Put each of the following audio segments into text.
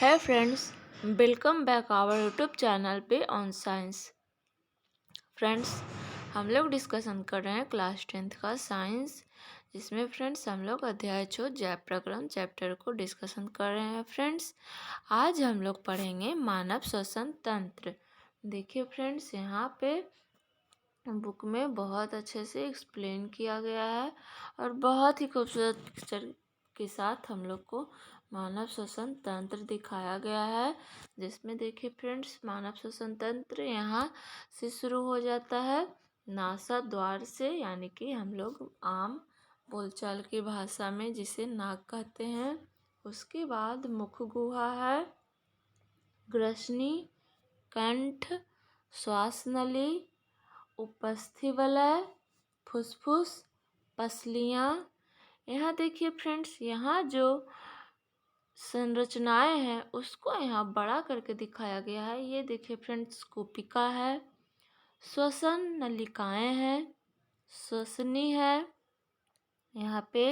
है friends, welcome back our YouTube channel पे on science. Friends, हम लोग डिस्कशन कर रहे हैं क्लास 10th का साइंस, जिसमें फ्रेंड्स हम लोग अध्याय 6 जैव प्रकरण चैप्टर को डिस्कशन कर रहे हैं। फ्रेंड्स, आज हम लोग पढ़ेंगे मानव श्वसन तंत्र। देखिए फ्रेंड्स, यहाँ पे बुक में बहुत अच्छे से एक्सप्लेन किया गया है और बहुत ही खूबसूरत पिक्चर के साथ हम लोग को मानव श्वसन तंत्र दिखाया गया है। जिसमें देखिए फ्रेंड्स, मानव श्वसन तंत्र यहाँ से शुरू हो जाता है नासा द्वार से, यानी कि हम लोग आम बोलचाल की भाषा में जिसे नाक कहते हैं। उसके बाद मुख गुहा है, ग्रसनी, कंठ, श्वास नली, उपस्थि वलय, फुसफुस, पसलियाँ। यहाँ देखिए फ्रेंड्स, यहाँ जो संरचनाएं हैं उसको यहाँ बड़ा करके दिखाया गया है। ये देखिए फ्रेंड्स, कुपिका है, श्वसन नलिकाएं हैं, श्वसनी है, यहाँ पे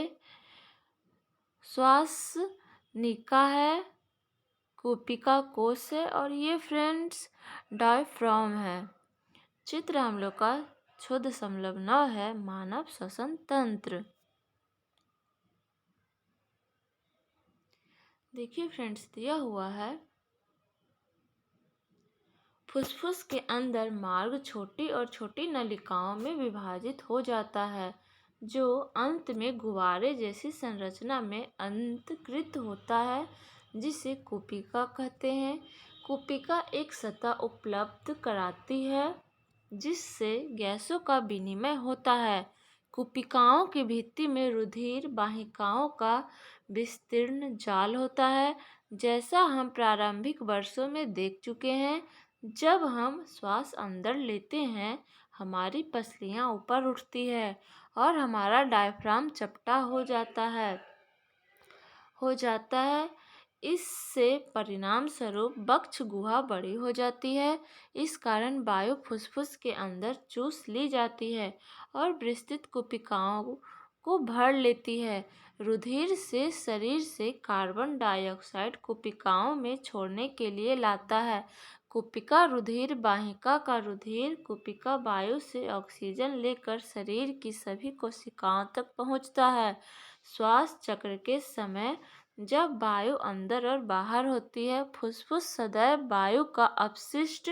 श्वास निका है, कुपिका कोश है और ये फ्रेंड्स डायफ्राम है। चित्र हम लोग का 6.9 है, मानव श्वसन तंत्र। देखिए फ्रेंड्स, दिया हुआ है फुसफुस के अंदर मार्ग छोटी और छोटी नलिकाओं में विभाजित हो जाता है, जो अंत में गुब्बारे जैसी संरचना में अंतकृत होता है, जिसे कुपिका कहते हैं। कुपिका एक सतह उपलब्ध कराती है जिससे गैसों का विनिमय होता है। कुपिकाओं की भित्ति में रुधिर वाहिकाओं का विस्तीर्ण जाल होता है, जैसा हम प्रारंभिक वर्षों में देख चुके हैं। जब हम श्वास अंदर लेते हैं, हमारी पसलियां ऊपर उठती है और हमारा डायफ्राम चपटा हो जाता है। इससे परिणाम स्वरूप वक्ष गुहा बड़ी हो जाती है। इस कारण वायु फुसफुस के अंदर चूस ली जाती है और विस्तृत कुपिकाओं को भर लेती है। रुधिर से शरीर से कार्बन डाइऑक्साइड कुपिकाओं में छोड़ने के लिए लाता है। कुपिका रुधिर वाहिका का रुधिर कुपिका वायु से ऑक्सीजन लेकर शरीर की सभी कोशिकाओं तक पहुंचता है। श्वास चक्र के समय जब वायु अंदर और बाहर होती है, फुसफुस सदैव वायु का अपशिष्ट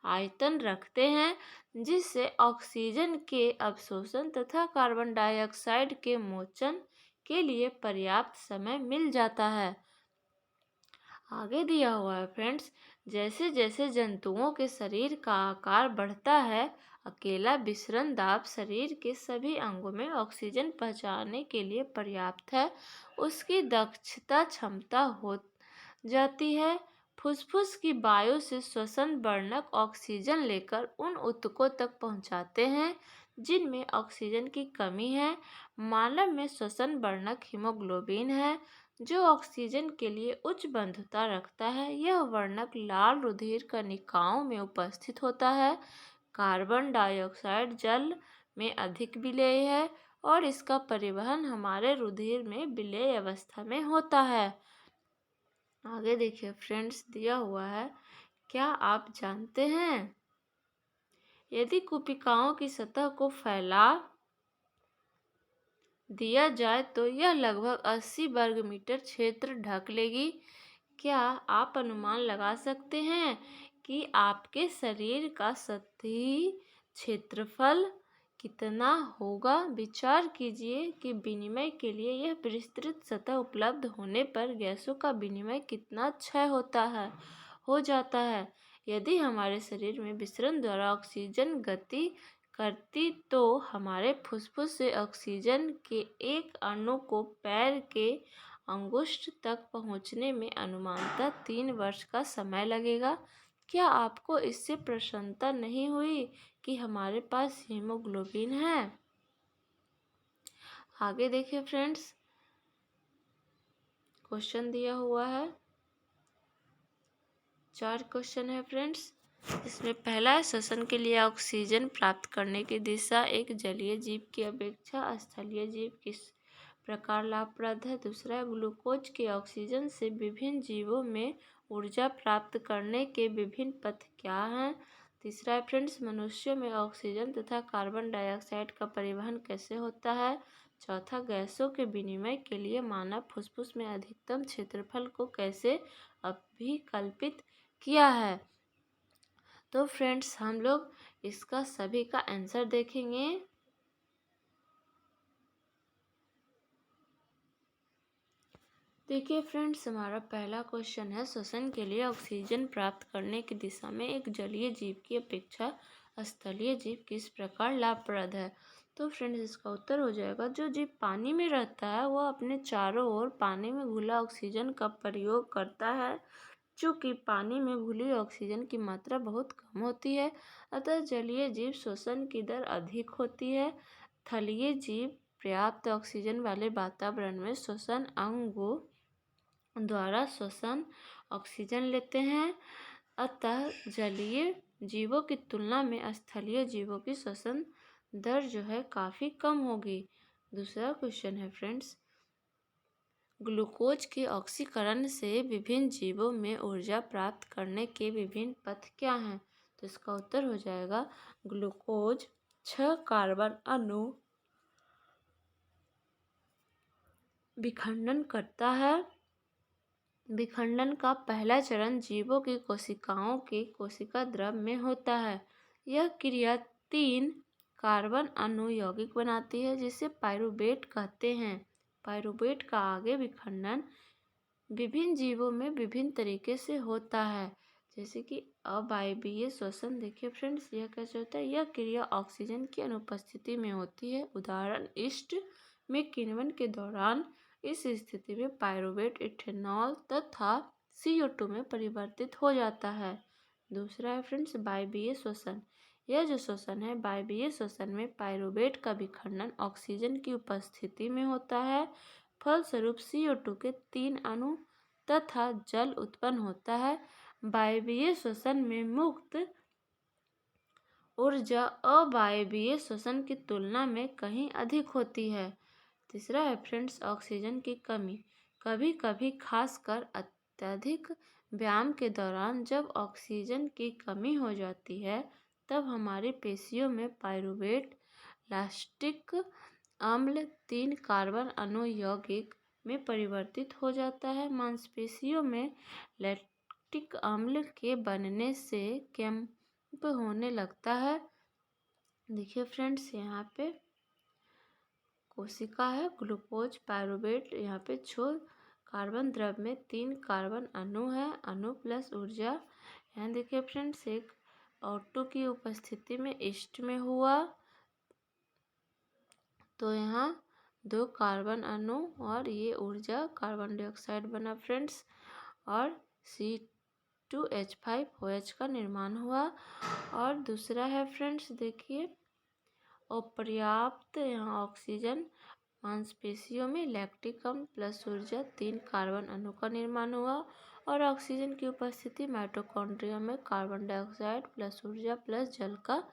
आयतन रखते हैं, जिससे ऑक्सीजन के अवशोषण तथा कार्बन डाइऑक्साइड के मोचन के लिए पर्याप्त समय मिल जाता है। आगे दिया हुआ है फ्रेंड्स, जैसे जैसे जंतुओं के शरीर का आकार बढ़ता है, अकेला विसरण दाब शरीर के सभी अंगों में ऑक्सीजन पहुंचाने के लिए पर्याप्त है। उसकी दक्षता क्षमता हो जाती है। फुसफुस की वायु से श्वसन वर्णक ऑक्सीजन लेकर उन ऊतकों तक पहुंचाते हैं जिनमें ऑक्सीजन की कमी है। मानव में श्वसन वर्णक हीमोग्लोबिन है, जो ऑक्सीजन के लिए उच्च बंधुता रखता है। यह वर्णक लाल रुधिर कणिकाओं में उपस्थित होता है। कार्बन डाइऑक्साइड जल में अधिक विलेय है और इसका परिवहन हमारे रुधिर में विलेय अवस्था में होता है। आगे देखिए फ्रेंड्स, दिया हुआ है, क्या आप जानते हैं यदि कुपिकाओं की सतह को फैला दिया जाए तो यह लगभग 80 वर्ग मीटर क्षेत्र ढक लेगी। क्या आप अनुमान लगा सकते हैं कि आपके शरीर का सतही क्षेत्रफल कितना होगा? विचार कीजिए कि विनिमय के लिए यह विस्तृत सतह उपलब्ध होने पर गैसों का विनिमय कितना क्षय हो जाता है। यदि हमारे शरीर में विसरण द्वारा ऑक्सीजन गति करती तो हमारे फुसफुस से ऑक्सीजन के एक अणु को पैर के अंगुष्ठ तक पहुंचने में अनुमानतः 3 वर्ष का समय लगेगा। क्या आपको इससे प्रसन्नता नहीं हुई कि हमारे पास हीमोग्लोबिन है? आगे देखिए फ्रेंड्स, क्वेश्चन दिया हुआ है, 4 क्वेश्चन है फ्रेंड्स। इसमें पहला है, श्वसन के लिए ऑक्सीजन प्राप्त करने की दिशा एक जलीय जीव की अपेक्षा स्थलीय जीव की प्रकार लाभप्रद है? दूसरा है ग्लूकोज के ऑक्सीजन से विभिन्न जीवों में ऊर्जा प्राप्त करने के विभिन्न पथ क्या हैं? तीसरा है फ्रेंड्स, मनुष्यों में ऑक्सीजन तथा कार्बन डाइऑक्साइड का परिवहन कैसे होता है? चौथा, गैसों के विनिमय के लिए मानव फुसफुस में अधिकतम क्षेत्रफल को कैसे अभिकल्पित किया है? तो फ्रेंड्स हम लोग इसका सभी का आंसर देखेंगे। देखिए फ्रेंड्स, हमारा पहला क्वेश्चन है, श्वसन के लिए ऑक्सीजन प्राप्त करने की दिशा में एक जलीय जीव की अपेक्षा स्थलीय जीव किस प्रकार लाभप्रद है? तो फ्रेंड्स इसका उत्तर हो जाएगा, जो जीव पानी में रहता है वह अपने चारों ओर पानी में घुला ऑक्सीजन का प्रयोग करता है। चूँकि पानी में घुली ऑक्सीजन की मात्रा बहुत कम होती है, अतः जलीय जीव श्वसन की दर अधिक होती है। थलीय जीव पर्याप्त ऑक्सीजन वाले वातावरण में श्वसन अंगों द्वारा श्वसन ऑक्सीजन लेते हैं, अतः जलीय जीवों की तुलना में स्थलीय जीवों की श्वसन दर जो है काफ़ी कम होगी। दूसरा क्वेश्चन है फ्रेंड्स, ग्लूकोज के ऑक्सीकरण से विभिन्न जीवों में ऊर्जा प्राप्त करने के विभिन्न पथ क्या हैं? तो इसका उत्तर हो जाएगा, ग्लूकोज 6 कार्बन अणु विखंडन करता है। विखंडन का पहला चरण जीवों की कोशिकाओं के कोशिका द्रव में होता है। यह क्रिया 3 कार्बन अणु यौगिक बनाती है, जिसे पाइरूवेट कहते हैं। पाइरूवेट का आगे विखंडन विभिन्न जीवों में विभिन्न तरीके से होता है, जैसे कि अवायवीय श्वसन। देखिए फ्रेंड्स, यह कैसे होता है? यह क्रिया ऑक्सीजन की अनुपस्थिति में होती है। उदाहरण, ईस्ट में किण्वन के दौरान इस स्थिति में पाइरूवेट इथेनॉल तथा CO2 में परिवर्तित हो जाता है। दूसरा है फ्रेंड्स, वायवीय श्वसन। यह जो श्वसन है, वायवीय श्वसन में पाइरूवेट का विखंडन ऑक्सीजन की उपस्थिति में होता है। फलस्वरूप CO2 के 3 अणु तथा जल उत्पन्न होता है। वायवीय श्वसन में मुक्त ऊर्जा अवायवीय श्वसन की तुलना में कहीं अधिक होती है। तीसरा है फ्रेंड्स, ऑक्सीजन की कमी। कभी कभी खासकर अत्यधिक व्यायाम के दौरान जब ऑक्सीजन की कमी हो जाती है, तब हमारी पेशियों में पाइरूवेट लैक्टिक अम्ल 3 कार्बन अणु यौगिक में परिवर्तित हो जाता है। मांसपेशियों में लैक्टिक अम्ल के बनने से कैंप होने लगता है। देखिए फ्रेंड्स, यहाँ पे कोशिका है, ग्लूकोज, पाइरूवेट, यहाँ पे 6 कार्बन द्रव में 3 कार्बन अणु है, अणु प्लस ऊर्जा। यहाँ देखिए फ्रेंड्स, एक O2 की उपस्थिति में ईस्ट में हुआ, तो यहाँ 2 कार्बन अणु और ये ऊर्जा कार्बन डाइऑक्साइड बना फ्रेंड्स, और C2H5OH का निर्माण हुआ। और दूसरा है फ्रेंड्स, देखिए अपर्याप्त यहाँ ऑक्सीजन, मांसपेशियों में लैक्टिक अम्ल प्लस ऊर्जा 3 कार्बन अणु का निर्माण हुआ, और ऑक्सीजन की उपस्थिति माइटोकॉन्ड्रिया में कार्बन डाइऑक्साइड प्लस ऊर्जा प्लस जल का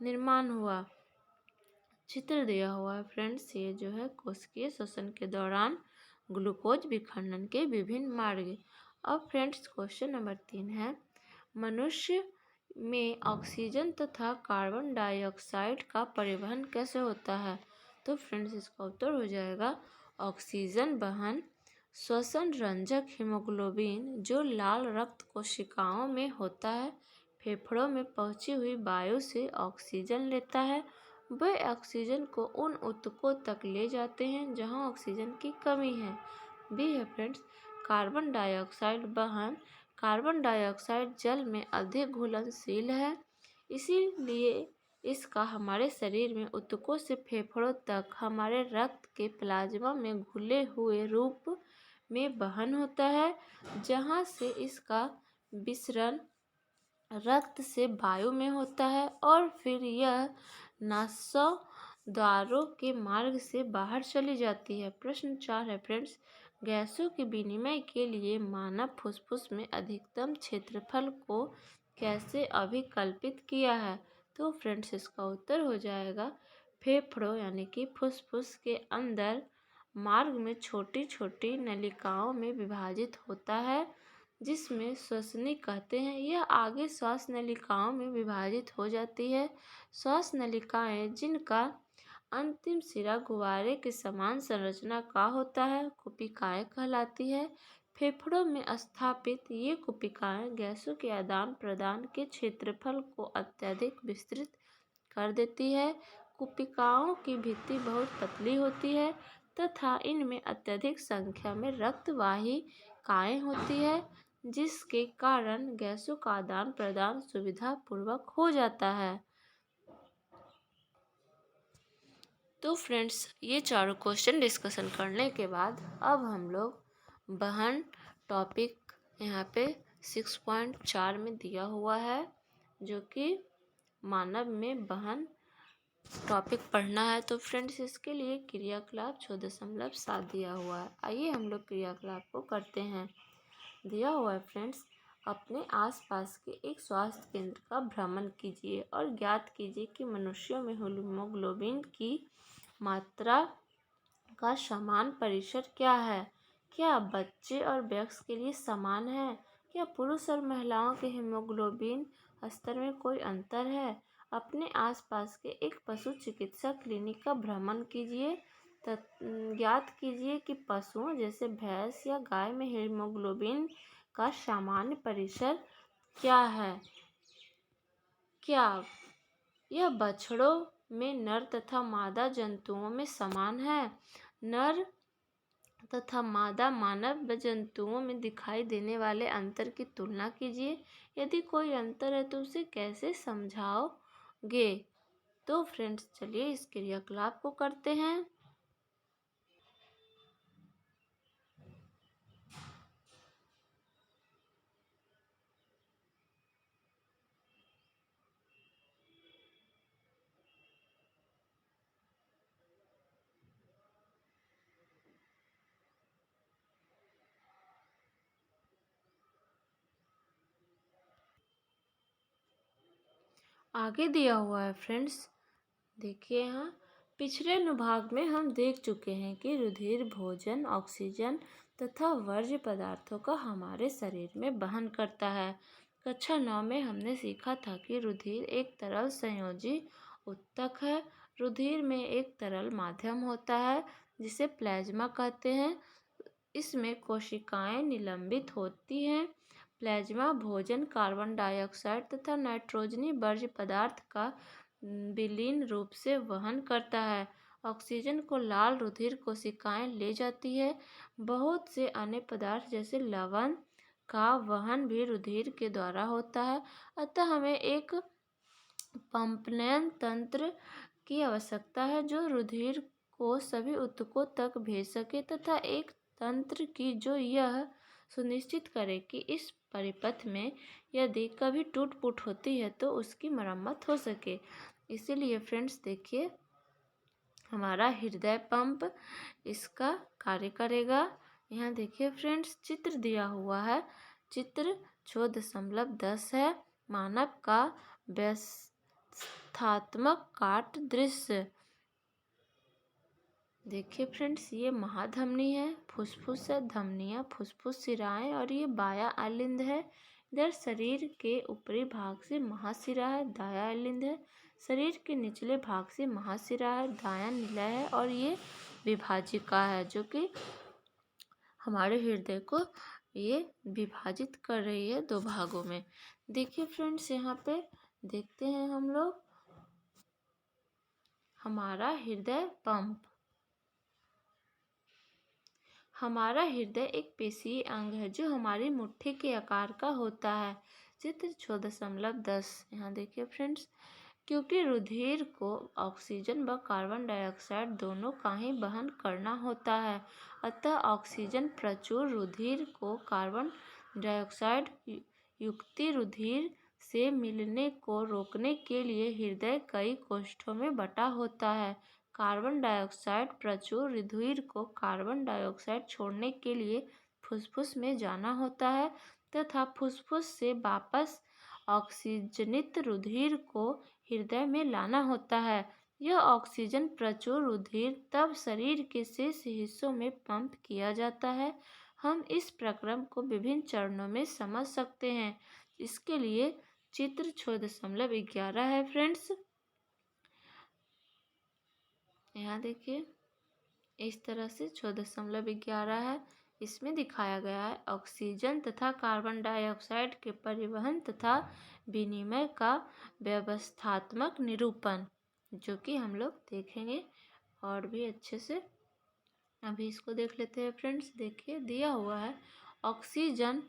निर्माण हुआ। चित्र दिया हुआ है फ्रेंड्स, ये जो है कोशिकीय श्वसन के दौरान ग्लूकोज विखंडन के विभिन्न मार्ग। अब फ्रेंड्स क्वेश्चन नंबर 3 है, मनुष्य में ऑक्सीजन तथा कार्बन डाइऑक्साइड का परिवहन कैसे होता है? तो फ्रेंड्स इसका उत्तर हो जाएगा, ऑक्सीजन वहन श्वसन रंजक हीमोग्लोबिन जो लाल रक्त कोशिकाओं में होता है, फेफड़ों में पहुंची हुई वायु से ऑक्सीजन लेता है। वे ऑक्सीजन को उन ऊतकों तक ले जाते हैं जहां ऑक्सीजन की कमी है। बी है फ्रेंड्स, कार्बन डाइऑक्साइड वहन। कार्बन डाइऑक्साइड जल में अधिक घुलनशील है, इसीलिए इसका हमारे शरीर में ऊतकों से फेफड़ों तक हमारे रक्त के प्लाज्मा में घुले हुए रूप में वहन होता है, जहां से इसका विसरण रक्त से वायु में होता है और फिर यह नासों द्वारों के मार्ग से बाहर चली जाती है। प्रश्न 4 है फ्रेंड्स, गैसों के विनिमय के लिए मानव फुसफुस में अधिकतम क्षेत्रफल को कैसे अभिकल्पित किया है? तो फ्रेंड्स इसका उत्तर हो जाएगा, फेफड़ों यानी कि फुसफुस के अंदर मार्ग में छोटी छोटी नलिकाओं में विभाजित होता है, जिसमें श्वसनी कहते हैं। यह आगे श्वास नलिकाओं में विभाजित हो जाती है। श्वास नलिकाएं जिनका अंतिम सिरा गुब्बारे के समान संरचना का होता है, कुपिकाएं कहलाती है। फेफड़ों में स्थापित ये कुपिकाएं गैसों के आदान प्रदान के क्षेत्रफल को अत्यधिक विस्तृत कर देती है। कुपिकाओं की भित्ति बहुत पतली होती है तथा इनमें अत्यधिक संख्या में रक्तवाहिकाएं होती है, जिसके कारण गैसों का आदान प्रदान सुविधापूर्वक हो जाता है। तो फ्रेंड्स, ये चारों क्वेश्चन डिस्कशन करने के बाद अब हम लोग वहन टॉपिक यहाँ पे 6.4 में दिया हुआ है, जो कि मानव में वहन टॉपिक पढ़ना है। तो फ्रेंड्स, इसके लिए क्रियाकलाप 6.7 दिया हुआ है। आइए हम लोग क्रियाकलाप को करते हैं। दिया हुआ है फ्रेंड्स, अपने आसपास के एक स्वास्थ्य केंद्र का भ्रमण कीजिए और ज्ञात कीजिए कि मनुष्यों में हीमोग्लोबिन की मात्रा का समान परिसर क्या है। क्या बच्चे और वयस्क के लिए समान है? क्या पुरुष और महिलाओं के हीमोग्लोबिन स्तर में कोई अंतर है? अपने आसपास के एक पशु चिकित्सा क्लिनिक का भ्रमण कीजिए। ज्ञात कीजिए कि पशुओं जैसे भैंस या गाय में हीमोग्लोबिन का सामान्य परिसर क्या है। क्या यह बछड़ों में नर तथा मादा जंतुओं में समान है? नर तथा मादा मानव जंतुओं में दिखाई देने वाले अंतर की तुलना कीजिए। यदि कोई अंतर है तो उसे कैसे समझाओगे? तो फ्रेंड्स, चलिए इस क्रियाकलाप को करते हैं। आगे दिया हुआ है फ्रेंड्स, देखिए यहाँ पिछले अनुभाग में हम देख चुके हैं कि रुधिर भोजन, ऑक्सीजन तथा वर्ज्य पदार्थों का हमारे शरीर में वहन करता है। कक्षा 9 में हमने सीखा था कि रुधिर एक तरल संयोजी ऊतक है। रुधिर में एक तरल माध्यम होता है जिसे प्लाज्मा कहते हैं। इसमें कोशिकाएं निलंबित होती हैं। प्लाज्मा भोजन, कार्बन डाइऑक्साइड तथा नाइट्रोजनी वर्ज्य पदार्थ का विलीन रूप से वहन करता है। ऑक्सीजन को लाल रुधिर कोशिकाएं ले जाती है। बहुत से अन्य पदार्थ जैसे लवण का वहन भी रुधिर के द्वारा होता है। अतः हमें एक पंपनयन तंत्र की आवश्यकता है जो रुधिर को सभी ऊतकों तक भेज सके तथा एक तंत्र की जो यह सुनिश्चित करे कि इस परिपथ में यदि कभी टूट फूट होती है तो उसकी मरम्मत हो सके। इसीलिए फ्रेंड्स, देखिए हमारा हृदय पंप इसका कार्य करेगा। यहाँ देखिए फ्रेंड्स, चित्र दिया हुआ है। चित्र 6.10 है। मानव का व्यवस्थात्मक काट दृश्य। देखिए फ्रेंड्स, ये महाधमनी है, फुसफुस है, धमनियाँ, फुसफुस सिराएं और ये बाया अलिंद है। इधर शरीर के ऊपरी भाग से महाशिरा है, दाया अलिंद है। शरीर के निचले भाग से महाशिरा है, दाया निलय है और ये विभाजिका है जो कि हमारे हृदय को ये विभाजित कर रही है 2 भागों में। देखिए फ्रेंड्स, यहाँ पे देखते हैं हम लोग हमारा हृदय पंप। हमारा हृदय एक पेशीय अंग है जो हमारी मुट्ठी के आकार का होता है। चित्र 6.10 यहाँ देखिए फ्रेंड्स, क्योंकि रुधिर को ऑक्सीजन व कार्बन डाइऑक्साइड दोनों का ही वहन करना होता है, अतः ऑक्सीजन प्रचुर रुधिर को कार्बन डाइऑक्साइड युक्त रुधिर से मिलने को रोकने के लिए हृदय कई कोष्ठों में बटा होता है। कार्बन डाइऑक्साइड प्रचुर रुधिर को कार्बन डाइऑक्साइड छोड़ने के लिए फुसफुस में जाना होता है तथा फुसफुस से वापस ऑक्सीजनित रुधिर को हृदय में लाना होता है। यह ऑक्सीजन प्रचुर रुधिर तब शरीर के शेष हिस्सों में पंप किया जाता है। हम इस प्रक्रम को विभिन्न चरणों में समझ सकते हैं। इसके लिए चित्र 6.11 है फ्रेंड्स। यहाँ देखिए, इस तरह से 6.11 है। इसमें दिखाया गया है ऑक्सीजन तथा कार्बन डाइऑक्साइड के परिवहन तथा विनिमय का व्यवस्थात्मक निरूपण, जो कि हम लोग देखेंगे और भी अच्छे से। अभी इसको देख लेते हैं फ्रेंड्स। देखिए, दिया हुआ है ऑक्सीजन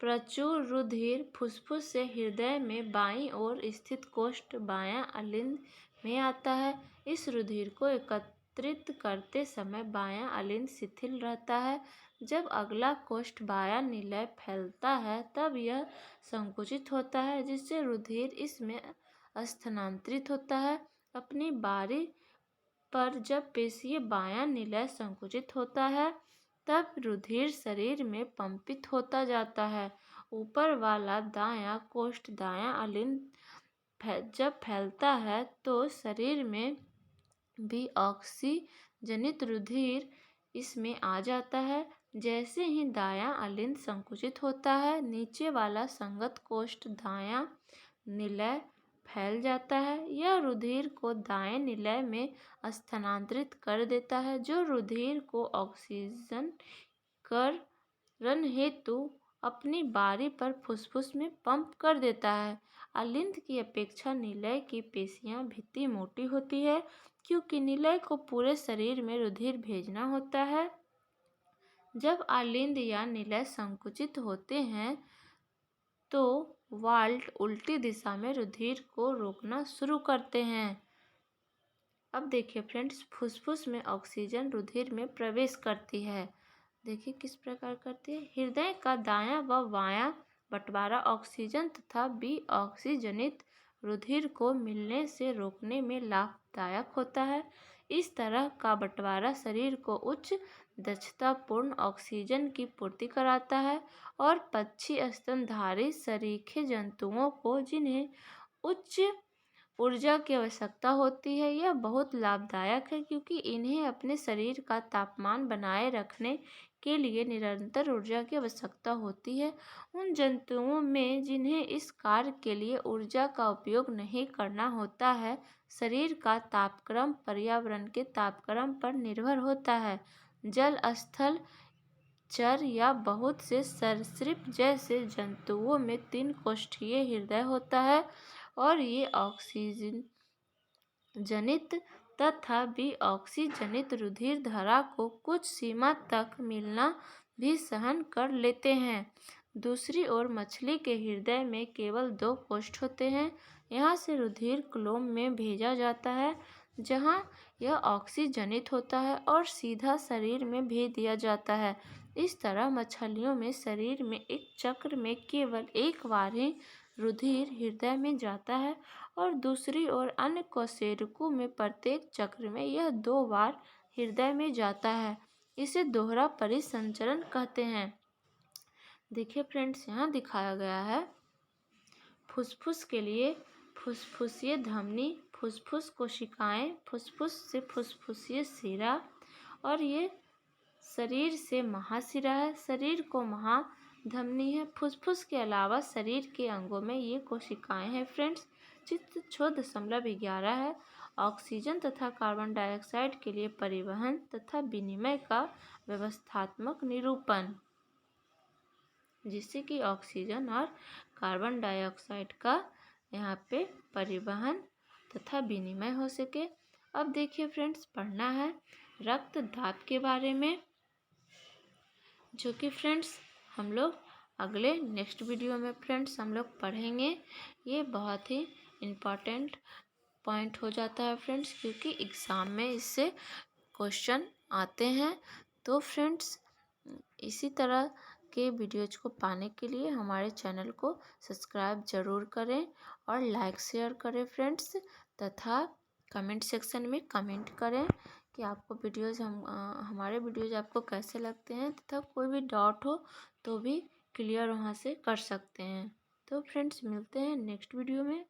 प्रचुर रुधिर फुफ्फुस से हृदय में बाईं ओर स्थित कोष्ठ बायां अलिंद में आता है। इस रुधिर को एकत्रित करते समय बायां अलिंद शिथिल रहता है। जब अगला कोष्ठ बायां निलय फैलता है तब यह संकुचित होता है, जिससे रुधिर इसमें स्थानांतरित होता है। अपनी बारी पर जब पेशीय बायां निलय संकुचित होता है तब रुधिर शरीर में पंपित होता जाता है। ऊपर वाला दायां कोष्ठ दायां अलिंद जब फैलता है तो शरीर में भी ऑक्सीजनित रुधिर इसमें आ जाता है। जैसे ही दायां अलिंद संकुचित होता है, नीचे वाला संगत कोष्ठ दायां निलय फैल जाता है। यह रुधिर को दाएं निलय में स्थानांतरित कर देता है, जो रुधिर को ऑक्सीजनीकरण हेतु अपनी बारी पर फुफ्फुस में पंप कर देता है। अलिंद की अपेक्षा निलय की पेशियां भित्ति मोटी होती है, क्योंकि निलय को पूरे शरीर में रुधिर भेजना होता है। जब अलिंद या निलय संकुचित होते हैं तो वाल्व उल्टी दिशा में रुधिर को रोकना शुरू करते हैं। अब देखिए फ्रेंड्स, फुफ्फुस में ऑक्सीजन रुधिर में प्रवेश करती है। देखिए किस प्रकार करती है। हृदय का दायां व बायां बंटवारा ऑक्सीजन तथा विऑक्सीजनित रुधिर को मिलने से रोकने में लाभदायक होता है। इस तरह का बंटवारा शरीर को उच्च दक्षतापूर्ण ऑक्सीजन की पूर्ति कराता है और पक्षी स्तनधारी सरीखे जंतुओं को, जिन्हें उच्च ऊर्जा की आवश्यकता होती है, यह बहुत लाभदायक है, क्योंकि इन्हें अपने शरीर का तापमान बनाए रखने के लिए निरंतर ऊर्जा की आवश्यकता होती है। उन जंतुओं में जिन्हें इस कार्य के लिए ऊर्जा का उपयोग नहीं करना होता है, शरीर का तापक्रम पर्यावरण के तापक्रम पर निर्भर होता है। जल, स्थल, चर या बहुत से सरीसृप जैसे जंतुओं में 3 कोष्ठीय हृदय होता है और ये ऑक्सीजन जनित तथा विऑक्सीजनित रुधिर धारा को कुछ सीमा तक मिलना भी सहन कर लेते हैं। दूसरी ओर मछली के हृदय में केवल 2 कोष्ठ होते हैं। यहाँ से रुधिर क्लोम में भेजा जाता है, जहाँ यह ऑक्सीजनित होता है और सीधा शरीर में भेज दिया जाता है। इस तरह मछलियों में शरीर में एक चक्र में केवल एक बार ही रुधिर हृदय में जाता है और दूसरी ओर अन्य कशेरुकों में प्रत्येक चक्र में यह 2 बार हृदय में जाता है। इसे दोहरा परिसंचरण कहते हैं। देखिए फ्रेंड्स, यहाँ दिखाया गया है फुफ्फुस के लिए फुफ्फुसीय धमनी, फुफ्फुस कोशिकाएं, फुफ्फुस से फुफ्फुसीय शिरा और ये शरीर से महाशिरा है। शरीर को महाधमनी है। फुफ्फुस के अलावा शरीर के अंगों में ये कोशिकाएं हैं फ्रेंड्स। चित्र 6.11 है ऑक्सीजन तथा कार्बन डाइऑक्साइड के लिए परिवहन तथा विनिमय का व्यवस्थात्मक निरूपण, जिससे कि ऑक्सीजन और कार्बन डाइऑक्साइड का यहाँ पे परिवहन तथा विनिमय हो सके। अब देखिए फ्रेंड्स, पढ़ना है रक्त दाब के बारे में, जो कि फ्रेंड्स हम लोग अगले नेक्स्ट वीडियो में फ्रेंड्स हम लोग पढ़ेंगे। ये बहुत ही इम्पॉर्टेंट पॉइंट हो जाता है फ्रेंड्स, क्योंकि एग्ज़ाम में इससे क्वेश्चन आते हैं। तो फ्रेंड्स, इसी तरह के वीडियोज को पाने के लिए हमारे चैनल को सब्सक्राइब ज़रूर करें और लाइक शेयर करें फ्रेंड्स, तथा कमेंट सेक्शन में कमेंट करें कि आपको हमारे वीडियोज आपको कैसे लगते हैं, तथा कोई भी डाउट हो तो भी क्लियर वहाँ से कर सकते हैं। तो फ्रेंड्स, मिलते हैं नेक्स्ट वीडियो में।